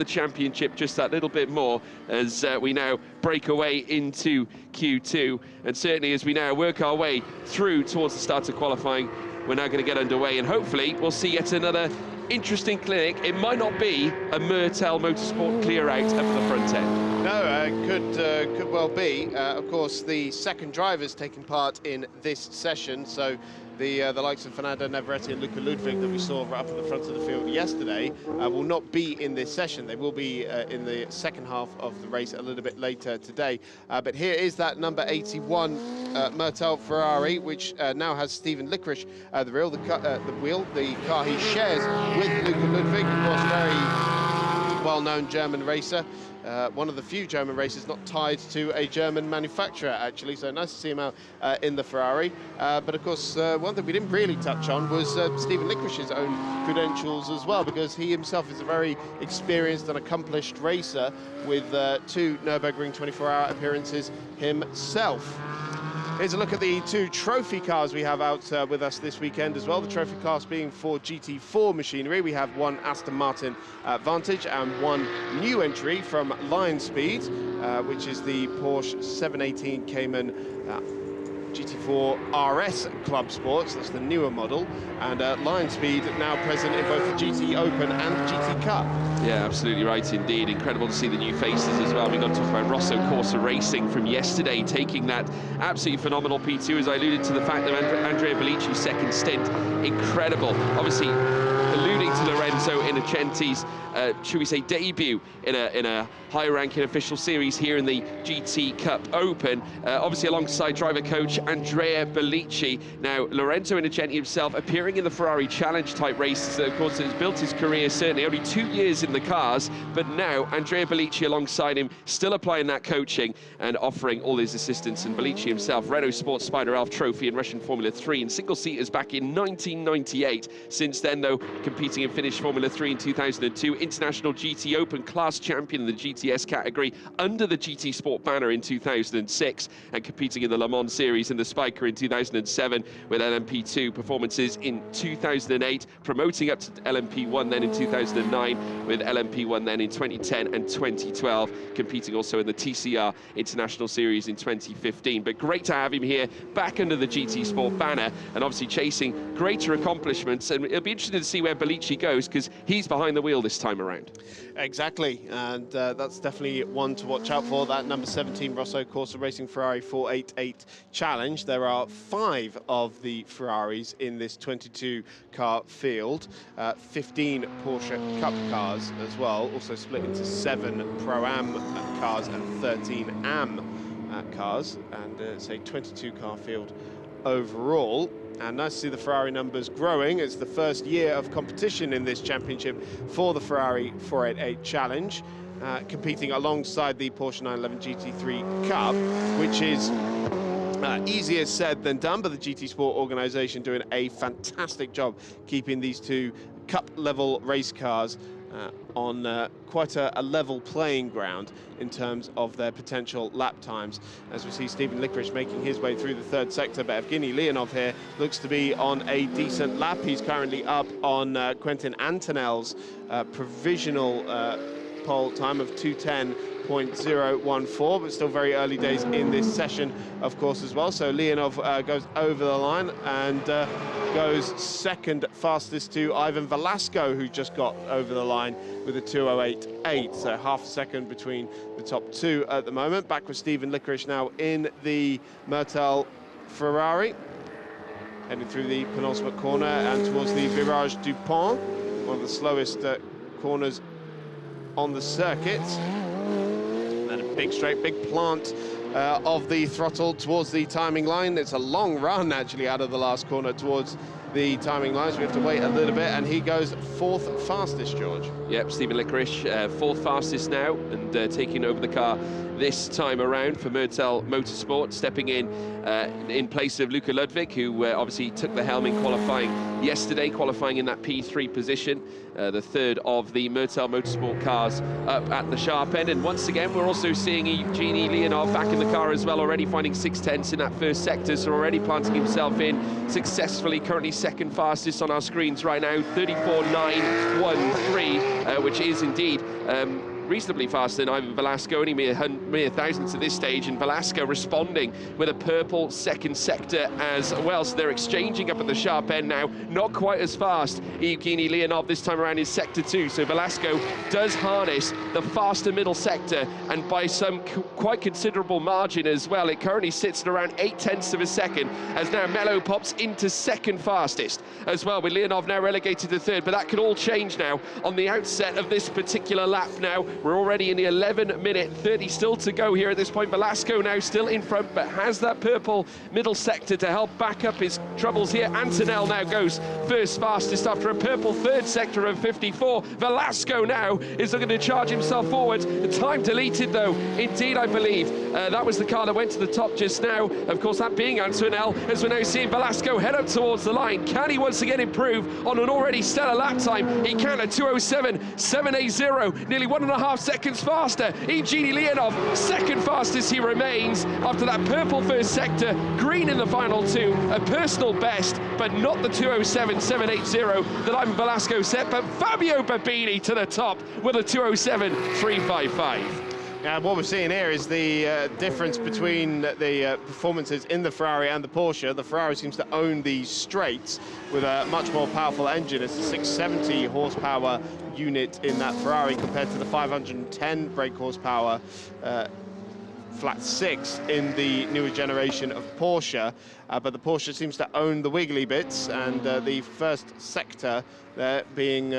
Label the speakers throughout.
Speaker 1: the championship just that little bit more as we now break away into Q2, and certainly as we now work our way through towards the start of qualifying, we're now going to get underway, and hopefully we'll see yet another interesting clinic. It might not be a Mertel Motorsport clear out up at the front end.
Speaker 2: No, could well be. Of course, the second drivers taking part in this session, so the likes of Fernando Navarrete and Luca Ludwig that we saw right up at the front of the field yesterday will not be in this session. They will be in the second half of the race a little bit later today. But here is that number 81 Mertel Ferrari, which now has Stephen Licorice the wheel, the car he shares with Luca Ludwig, of course, very well-known German racer. One of the few German racers not tied to a German manufacturer, actually, so nice to see him out in the Ferrari. But of course, one thing we didn't really touch on was Stephen Licorice's own credentials as well, because he himself is a very experienced and accomplished racer with 2 Nürburgring 24-hour appearances himself. Here's a look at the 2 trophy cars we have out with us this weekend as well. The trophy cars being for GT4 machinery. We have 1 Aston Martin Vantage and 1 new entry from Lion Speed, which is the Porsche 718 Cayman GT4 RS Club Sports. That's the newer model, and Lion Speed now present in both the GTOpen and GT Cup.
Speaker 1: Yeah, absolutely right indeed. Incredible to see the new faces as well. We've got to talk about Rosso Corsa Racing from yesterday, taking that absolutely phenomenal P2, as I alluded to the fact that Andrea Bellici's second stint, incredible. Obviously, alluding to Lorenzo Innocenti's, should we say, debut in a high-ranking official series here in the GT Cup Open, obviously alongside driver coach Andrea Bellici. Now, Lorenzo Innocenti himself appearing in the Ferrari Challenge type races, that of course has built his career, certainly only 2 years in the cars, but now Andrea Bellici alongside him, still applying that coaching and offering all his assistance. And Bellici himself, Renault Sport Spider Elf Trophy in Russian Formula 3 and single-seaters back in 1998. Since then, though, competing in Finnish Formula 3 in 2002, International GTOpen class champion in the GTS category under the GT Sport banner in 2006, and competing in the Le Mans Series and the Spiker in 2007, with LMP2 performances in 2008, promoting up to LMP1 then in 2009, with LMP1 then in 2010 and 2012, competing also in the TCR International Series in 2015. But great to have him here back under the GT Sport banner, and obviously chasing greater accomplishments. And it'll be interesting to see where Bellici goes, because he's behind the wheel this time around.
Speaker 2: Exactly, and that's definitely one to watch out for, that number 17 Rosso Corsa Racing Ferrari 488 Challenge. There are 5 of the Ferraris in this 22-car field, 15 Porsche Cup cars as well, also split into 7 Pro-Am cars and 13 Am cars, and it's a 22-car field overall. And nice to see the Ferrari numbers growing. It's the first year of competition in this championship for the Ferrari 488 Challenge, competing alongside the Porsche 911 GT3 Cup, which is easier said than done, but the GT Sport organization doing a fantastic job keeping these 2 cup-level race cars on quite a level playing ground in terms of their potential lap times. As we see Stephen Licorice making his way through the 3rd sector, but Evgeny Leonov here looks to be on a decent lap. He's currently up on Quentin Antonel's provisional pole time of 2:10.014, but still very early days in this session, of course, as well. So Leonov goes over the line and goes second fastest to Ivan Velasco, who just got over the line with a 2:08.8, so half a second between the top 2 at the moment. Back with Stephen Licorice now in the Mertel Ferrari, heading through the penultimate corner and towards the Virage du Pont, one of the slowest corners on the circuit. And then a big straight, big plant of the throttle towards the timing line. It's a long run actually out of the last corner towards the timing lines. We have to wait a little bit, and he goes 4th fastest, George.
Speaker 1: Yep, Stephen Licorice, 4th fastest now, and taking over the car this time around for Mertel Motorsport, stepping in place of Luca Ludwig, who obviously took the helm in qualifying yesterday, qualifying in that P3 position, the third of the Mertel Motorsport cars up at the sharp end. And once again, we're also seeing Evgeny Leonov back in the car as well, already finding 6/10 in that first sector, so already planting himself in successfully, currently second fastest on our screens right now, 34.913, which is indeed reasonably faster than Ivan Velasco, only mere thousandths at this stage, and Velasco responding with a purple second sector as well. So they're exchanging up at the sharp end now, not quite as fast. Evgeny Leonov this time around is sector 2, so Velasco does harness the faster middle sector, and by some quite considerable margin as well. It currently sits at around 0.8 of a second, as now Mello pops into second fastest as well, with Leonov now relegated to third, but that could all change now on the outset of this particular lap now. We're already in the 11-minute 30 still to go here at this point. Velasco now still in front, but has that purple middle sector to help back up his troubles here. Antonell now goes first fastest after a purple third sector of 54. Velasco now is looking to charge himself forward. The time deleted though, indeed I believe. That was the car that went to the top just now. Of course, that being Antonell, as we're now seeing Velasco head up towards the line. Can he once again improve on an already stellar lap time? He can at 2:07.780, nearly 1.5 seconds faster. Evgeny Leonov, second fastest he remains after that purple first sector, green in the final two. A personal best, but not the 2:07.780 that Ivan Velasco set, but Fabio Babini to the top with a 2:07.355.
Speaker 2: What we're seeing here is the difference between the performances in the Ferrari and the Porsche. The Ferrari seems to own the straights with a much more powerful engine. It's a 670 horsepower unit in that Ferrari compared to the 510 brake horsepower flat 6 in the newer generation of Porsche. But the Porsche seems to own the wiggly bits, and the first sector there being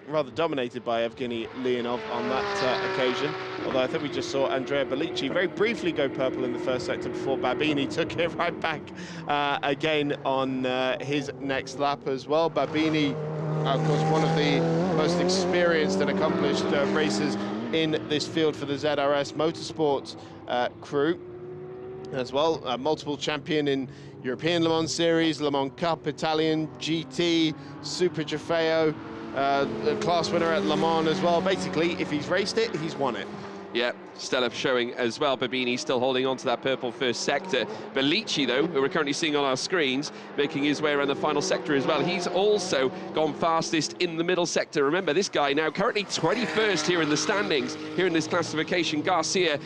Speaker 2: rather dominated by Evgeny Leonov on that occasion. Although I think we just saw Andrea Bellicci very briefly go purple in the first sector before Babini took it right back again on his next lap as well. Babini, of course, one of the most experienced and accomplished racers in this field for the ZRS Motorsports crew as well. Multiple champion in European Le Mans Series, Le Mans Cup, Italian GT, Super Trofeo, class winner at Le Mans as well. Basically, if he's raced it, he's won it.
Speaker 1: Yeah, stellar showing as well. Babini still holding on to that purple first sector. Bellicci, though, who we're currently seeing on our screens, making his way around the final sector as well. He's also gone fastest in the middle sector. Remember, this guy now currently 21st here in the standings, here in this classification. Garcia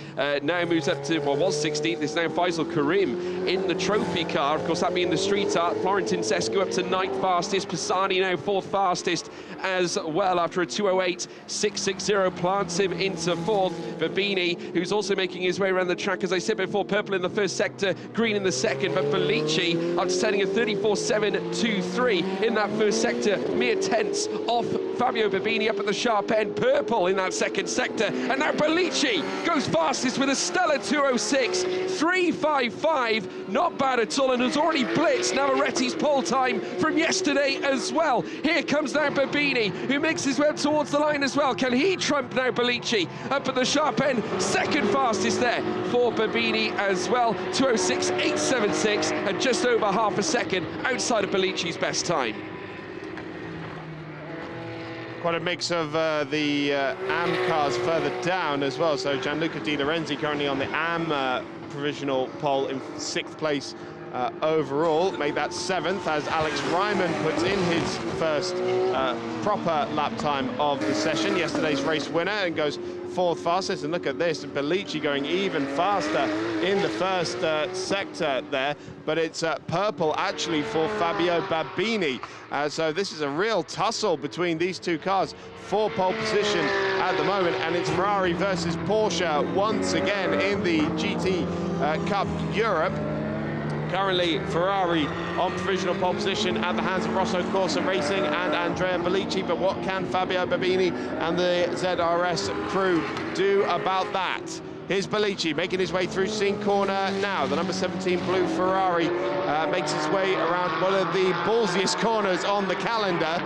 Speaker 1: now moves up to, well, was 16th. It's now Faisal Karim in the trophy car. Of course, that being the street art. Florentin Sescu up to 9th fastest. Pisani now 4th fastest as well after a 2:08.660 plants him into 4th. Babini, who's also making his way around the track, as I said before, purple in the first sector, green in the second, but Bellicci up to setting a 34.723 in that first sector, mere tenths off Fabio Babini up at the sharp end, purple in that second sector, and now Bellicci goes fastest with a stellar 2:06.355, not bad at all, and has already blitzed Navarretti's pole time from yesterday as well. Here comes now Babini, who makes his way up towards the line as well. Can he trump now Bellicci up at the sharp end? Second fastest there for Babini as well, 2:06.876, and just over half a second outside of Bellici's best time.
Speaker 2: Quite a mix of the AM cars further down as well. So Gianluca Di Lorenzi currently on the AM provisional pole in 6th place overall. Made that 7th as Alex Ryman puts in his first proper lap time of the session. Yesterday's race winner, and goes 4th fastest. And look at this, Bellicci going even faster in the first sector there, but it's purple actually for Fabio Babini. So this is a real tussle between these two cars for pole position at the moment, and it's Ferrari versus Porsche once again in the GT Cup Europe. Currently, Ferrari on provisional pole position at the hands of Rosso Corsa Racing and Andrea Bellicci, but what can Fabio Babini and the ZRS crew do about that? Here's Bellicci making his way through Scene Corner now. The number 17 blue Ferrari makes his way around one of the ballsiest corners on the calendar,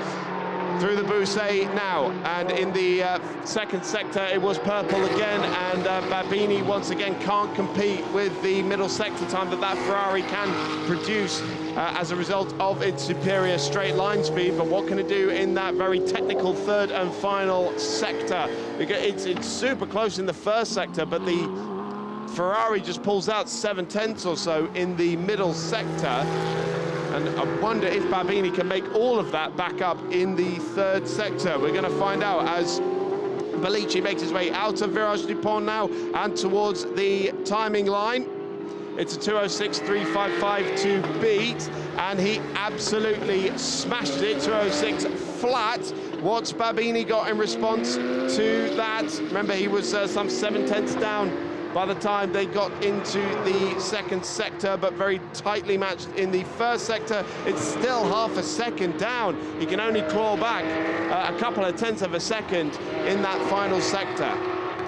Speaker 2: through the Bousset now, and in the second sector it was purple again, and Babini once again can't compete with the middle sector time that Ferrari can produce as a result of its superior straight line speed, but what can it do in that very technical third and final sector? It's super close in the first sector, but the Ferrari just pulls out 7/10 or so in the middle sector. And I wonder if Babini can make all of that back up in the third sector. We're going to find out as Belici makes his way out of Virage du Pont now and towards the timing line. It's a 2:06.355 to beat, and he absolutely smashed it, 2:06 flat. What's Babini got in response to that? Remember, he was some 7/10 down by the time they got into the second sector, but very tightly matched in the first sector. It's still half a second down. He can only claw back a couple of tenths of a second in that final sector.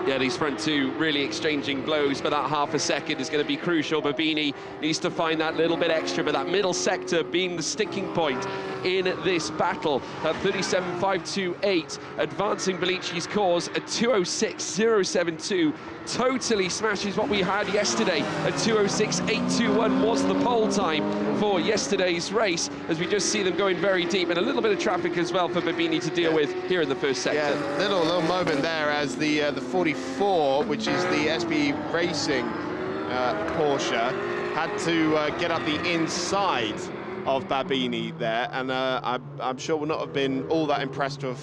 Speaker 1: Yeah, these front two really exchanging blows, but that half a second is going to be crucial. Babini needs to find that little bit extra, but that middle sector being the sticking point in this battle. At 37.528, advancing Belici's cause at 2:06.072, totally smashes what we had yesterday. At 2:06.821 was the pole time for yesterday's race, as we just see them going very deep, and a little bit of traffic as well for Babini to deal with here in the first sector.
Speaker 2: Yeah, little moment there as the 44, which is the SB Racing Porsche, had to get up the inside of Babini there, and I'm sure would not have been all that impressed to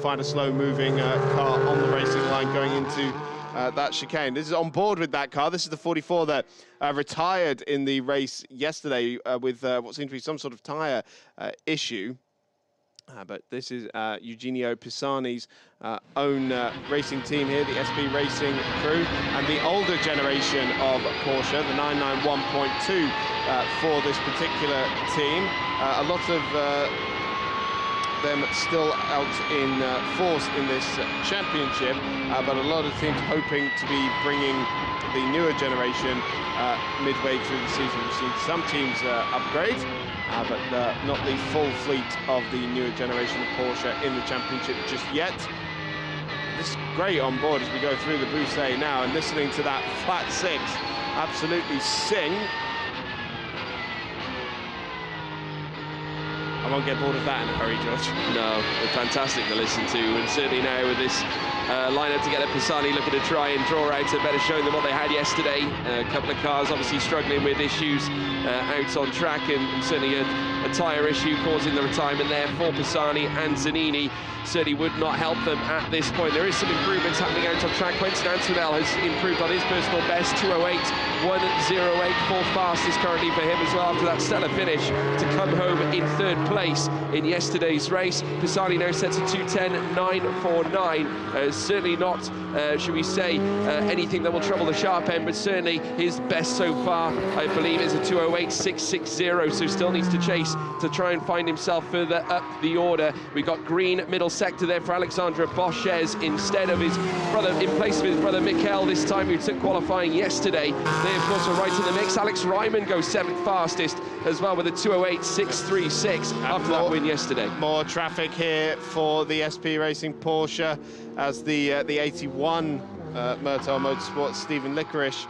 Speaker 2: find a slow-moving car on the racing line going into that chicane. This is on board with that car. This is the 44 that retired in the race yesterday with what seemed to be some sort of tyre issue. But this is Eugenio Pisani's own racing team here, the SB Racing crew, and the older generation of Porsche, the 991.2 for this particular team. A lot of them still out in force in this championship, but a lot of teams hoping to be bringing the newer generation midway through the season. We've seen some teams upgrade, but not the full fleet of the newer generation of Porsche in the championship just yet. This is great on board as we go through the Bousset now, and listening to that flat six absolutely sing. I won't get bored of that in a hurry, George.
Speaker 1: No, they're fantastic to listen to, and certainly now with this lineup together, Pisani looking to try and draw out a better showing than what they had yesterday. A couple of cars obviously struggling with issues out on track, and certainly a tyre issue causing the retirement there for Pisani and Zanini. Certainly would not help them at this point. There is some improvements happening out on track. Quentin Antonell has improved on his personal best, 2:08.108, fourth fastest currently for him as well after that stellar finish to come home in third place in yesterday's race. Pisani now sets a 2:10.949. Certainly not, should we say, anything that will trouble the sharp end, but certainly his best so far, I believe, is a 2:08.660, so still needs to chase to try and find himself further up the order. We got green middle sector there for Alexandre Boschez instead of his brother, in place of his brother Mikel this time, who took qualifying yesterday. They, of course, are right in the mix. Alex Ryman goes seventh fastest as well with a 2:08.636 after that win yesterday.
Speaker 2: More traffic here for the SP Racing Porsche as the 81 Murtaugh Motorsports Stephen Licorice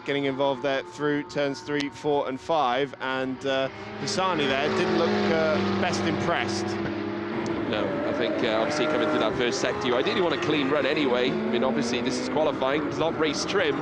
Speaker 2: getting involved there through turns 3, 4 and 5, and Pisani there didn't look best impressed.
Speaker 1: No, I think obviously coming through that first sector, you ideally want a clean run anyway. I mean, obviously this is qualifying, it's not race trim,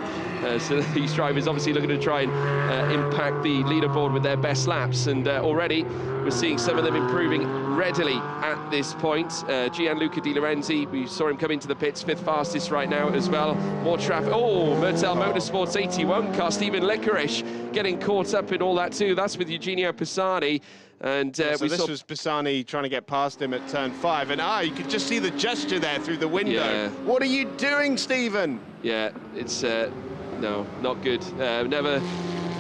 Speaker 1: so these drivers obviously looking to try and impact the leaderboard with their best laps, and already we're seeing some of them improving readily at this point. Gianluca Di Lorenzi, we saw him come into the pits, fifth fastest right now as well. More traffic. Oh, Murtaugh Motorsports 81 car, Stephen Licorice getting caught up in all that too. That's with Eugenio Pisani. And
Speaker 2: so this was Pisani trying to get past him at turn 5, and you could just see the gesture there through the window.
Speaker 1: Yeah.
Speaker 2: What are you doing, Stephen?
Speaker 1: Yeah, it's no, not good.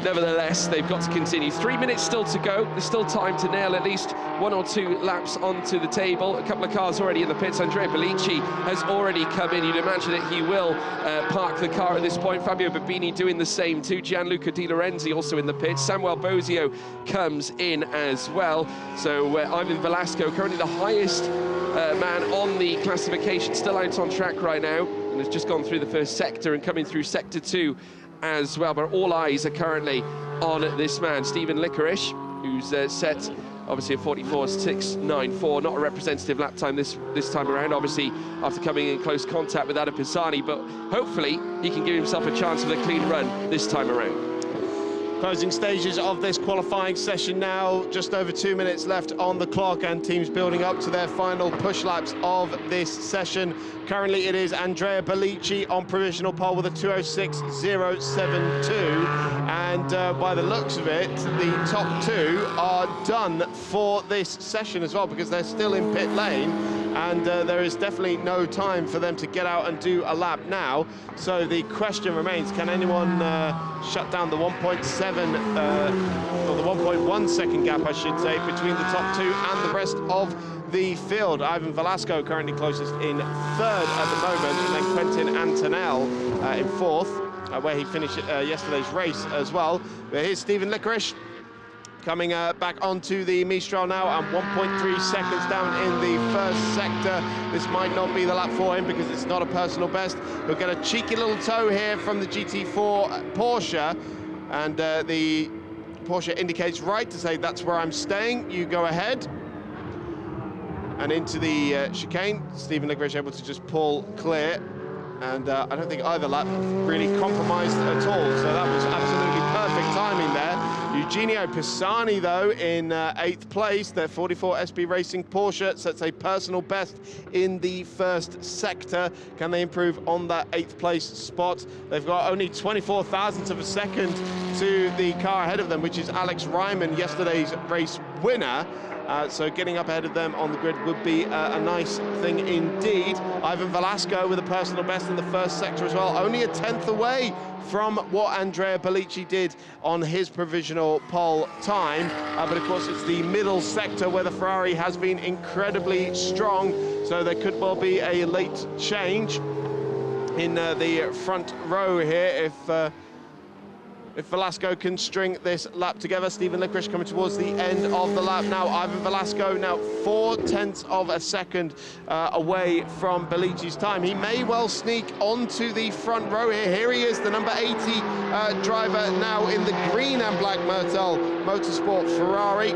Speaker 1: Nevertheless, they've got to continue. 3 minutes still to go. There's still time to nail at least 1 or 2 laps onto the table. A couple of cars already in the pits. Andrea Belici has already come in. You'd imagine that he will park the car at this point. Fabio Babini doing the same too. Gianluca Di Lorenzi also in the pits. Samuel Bozio comes in as well. So Ivan Velasco, currently the highest man on the classification, still out on track right now, and has just gone through the first sector and coming through sector 2 as well, but all eyes are currently on this man, Stephen Licorice, who's set obviously a 44.694, not a representative lap time this time around, obviously after coming in close contact with Adam Pisani, but hopefully he can give himself a chance of a clean run this time around.
Speaker 2: Closing stages of this qualifying session now, just over 2 minutes left on the clock, and teams building up to their final push laps of this session. Currently it is Andrea Bellici on provisional pole with a 206.072, and by the looks of it, the top two are done for this session as well, because they're still in pit lane, and there is definitely no time for them to get out and do a lap now. So the question remains, can anyone shut down the 1.7 or the 1.1 second gap, I should say, between the top two and the rest of the field? Ivan Velasco currently closest in third at the moment, and then Quentin Antonell in fourth, where he finished yesterday's race as well. But here's Stephen Licorice coming back onto the Mistral now, and 1.3 seconds down in the first sector. This might not be the lap for him because it's not a personal best. He'll get a cheeky little tow here from the GT4 Porsche, and the Porsche indicates right to say, that's where I'm staying, you go ahead. And into the chicane, Stephen Licorice able to just pull clear, and I don't think either lap really compromised at all, so that was absolutely perfect timing there. Eugenio Pisani, though, in 8th place. Their 44 SB Racing Porsche sets a personal best in the first sector. Can they improve on that 8th place spot? They've got only 24 thousandths of a second to the car ahead of them, which is Alex Ryman, yesterday's race winner. So getting up ahead of them on the grid would be a nice thing indeed. Ivan Velasco with a personal best in the first sector as well, only a 10th away from what Andrea Bellici did on his provisional pole time. But of course it's the middle sector where the Ferrari has been incredibly strong, so there could well be a late change in the front row here if Velasco can string this lap together. Stephen Licorice coming towards the end of the lap now. Ivan Velasco now 4/10 of a second away from Bellici's time. He may well sneak onto the front row here. Here he is, the number 80 driver now in the green and black Mertel Motorsport Ferrari.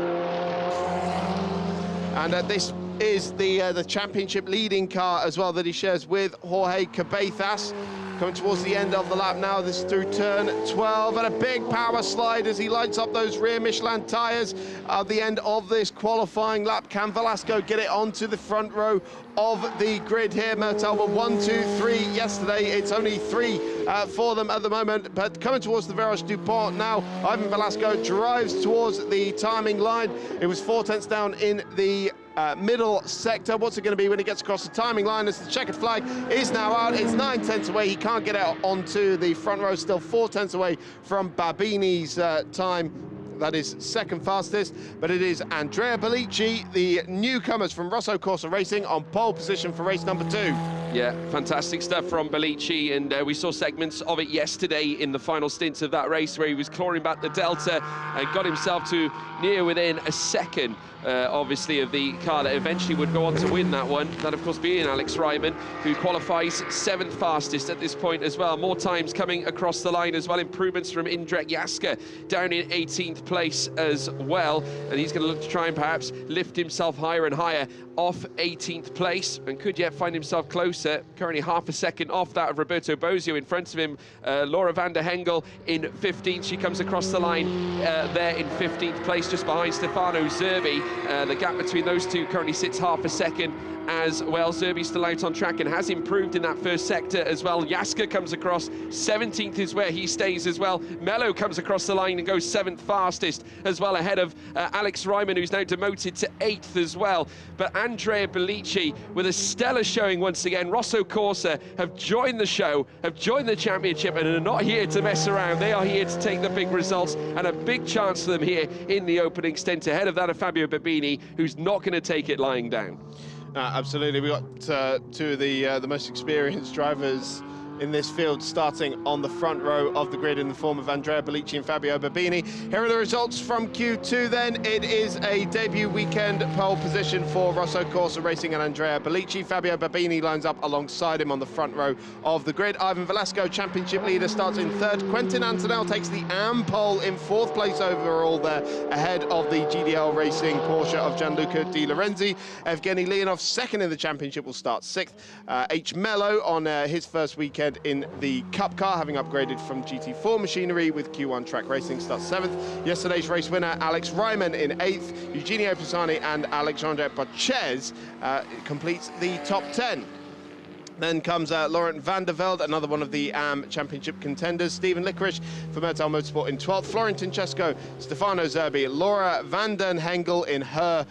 Speaker 2: And this is the championship leading car as well that he shares with Jorge Cabezas. Coming towards the end of the lap now, this is through turn 12, and a big power slide as he lights up those rear Michelin tyres at the end of this qualifying lap. Can Velasco get it onto the front row of the grid here? Mertel were 1, 2, 3 yesterday. It's only 3 for them at the moment, but coming towards the Virage du Pont now, Ivan Velasco drives towards the timing line. It was 4/10 down in the middle sector. What's it going to be when he gets across the timing line as the checkered flag is now out? It's 9/10 away. He can't get out onto the front row, still 4/10 away from Babini's time. That is second fastest, but it is Andrea Bellici, the newcomers from Rosso Corsa Racing, on pole position for race number 2.
Speaker 1: Yeah, fantastic stuff from Bellici, and we saw segments of it yesterday in the final stints of that race where he was clawing back the delta and got himself to near within a second, obviously, of the car that eventually would go on to win that one. That, of course, being Alex Ryman, who qualifies 7th fastest at this point as well. More times coming across the line as well. Improvements from Indrek Jaska down in 18th place as well. And he's going to look to try and perhaps lift himself higher and higher off 18th place, and could yet find himself closer, currently half a second off that of Roberto Bozio. In front of him, Laura van der Hengel in 15th. She comes across the line there in 15th place, just behind Stefano Zerbi. The gap between those two currently sits half a second as well. Zerbi's still out on track and has improved in that first sector as well. Jaska comes across, 17th is where he stays as well. Mello comes across the line and goes 7th fastest as well, ahead of Alex Ryman, who's now demoted to 8th as well. But Andrea Bellici with a stellar showing once again. Rosso Corsa have joined the show, have joined the championship, and are not here to mess around. They are here to take the big results, and a big chance for them here in the opening stint, ahead of that of Fabio Babini, who's not going to take it lying down.
Speaker 2: Absolutely, we got two of the most experienced drivers in this field, starting on the front row of the grid in the form of Andrea Bellicci and Fabio Babini. Here are the results from Q2 then. It is a debut weekend pole position for Rosso Corsa Racing and Andrea Bellicci. Fabio Babini lines up alongside him on the front row of the grid. Ivan Velasco, championship leader, starts in third. Quentin Antonell takes the AM pole in fourth place overall there, ahead of the GDL Racing Porsche of Gianluca Di Lorenzi. Evgeny Leonov, second in the championship, will start sixth. H. Mello on his first weekend in the Cup car, having upgraded from GT4 machinery with Q1 Track Racing, starts seventh. Yesterday's race winner, Alex Ryman, in eighth. Eugenio Pisani and Alexandre Bochez completes the top 10. Then comes Laurent van der Velde, another one of the AM Championship contenders. Stephen Licorice for Mertal Motorsport in 12th. Florentin Cesco, Stefano Zerbi, Laura van den Hengel in her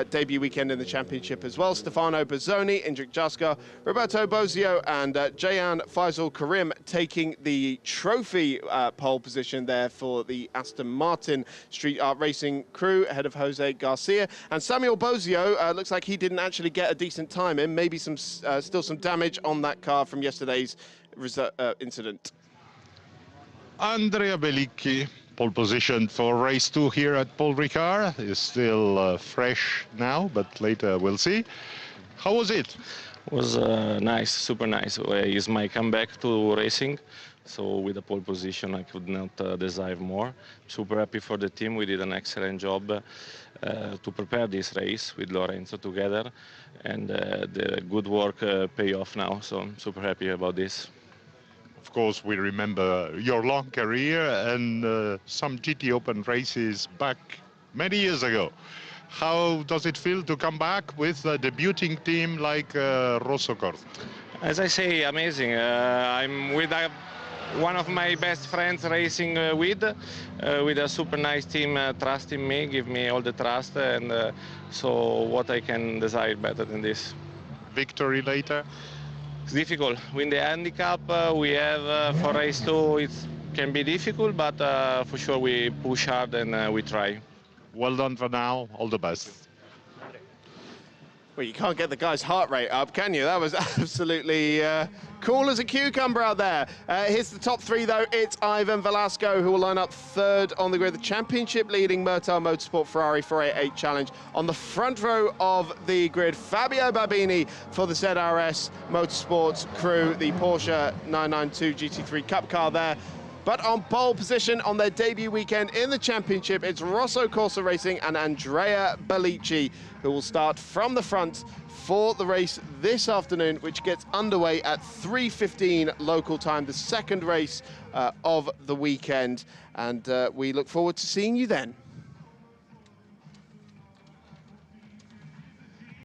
Speaker 2: debut weekend in the championship as well. Stefano Bozzoni, Indrik Jaska, Roberto Bozio and Jayan Faisal Karim taking the trophy pole position there for the Aston Martin Street Art Racing crew ahead of Jose Garcia. And Samuel Bozio looks like he didn't actually get a decent time in, maybe some still some damage on that car from yesterday's incident.
Speaker 3: Andrea Bellicci, pole position for race 2 here at Paul Ricard, is still fresh now, but later we'll see. How was it?
Speaker 4: It was nice, super nice. It's my comeback to racing, so with the pole position I could not desire more. Super happy for the team. We did an excellent job to prepare this race with Lorenzo together, and the good work pay off now, so I'm super happy about this.
Speaker 3: Of course, we remember your long career and some GTOpen races back many years ago. How does it feel to come back with a debuting team like Rosso Corsa?
Speaker 4: As I say, amazing. I'm with one of my best friends racing with a super nice team trusting me, give me all the trust, and so what I can desire better than this.
Speaker 3: Victory later?
Speaker 4: It's difficult. Win the handicap we have for race 2, it can be difficult, but for sure we push hard and we try.
Speaker 3: Well done for now, all the best.
Speaker 2: Well, you can't get the guy's heart rate up, can you? That was absolutely cool as a cucumber out there. Here's the top 3, though. It's Ivan Velasco, who will line up third on the grid. The championship-leading Mertal Motorsport Ferrari 488 Challenge. On the front row of the grid, Fabio Babini for the ZRS Motorsports crew, the Porsche 992 GT3 Cup car there. But on pole position on their debut weekend in the championship, it's Rosso Corsa Racing and Andrea Bellicci, who will start from the front for the race this afternoon, which gets underway at 3:15 local time, the second race of the weekend. And we look forward to seeing you then.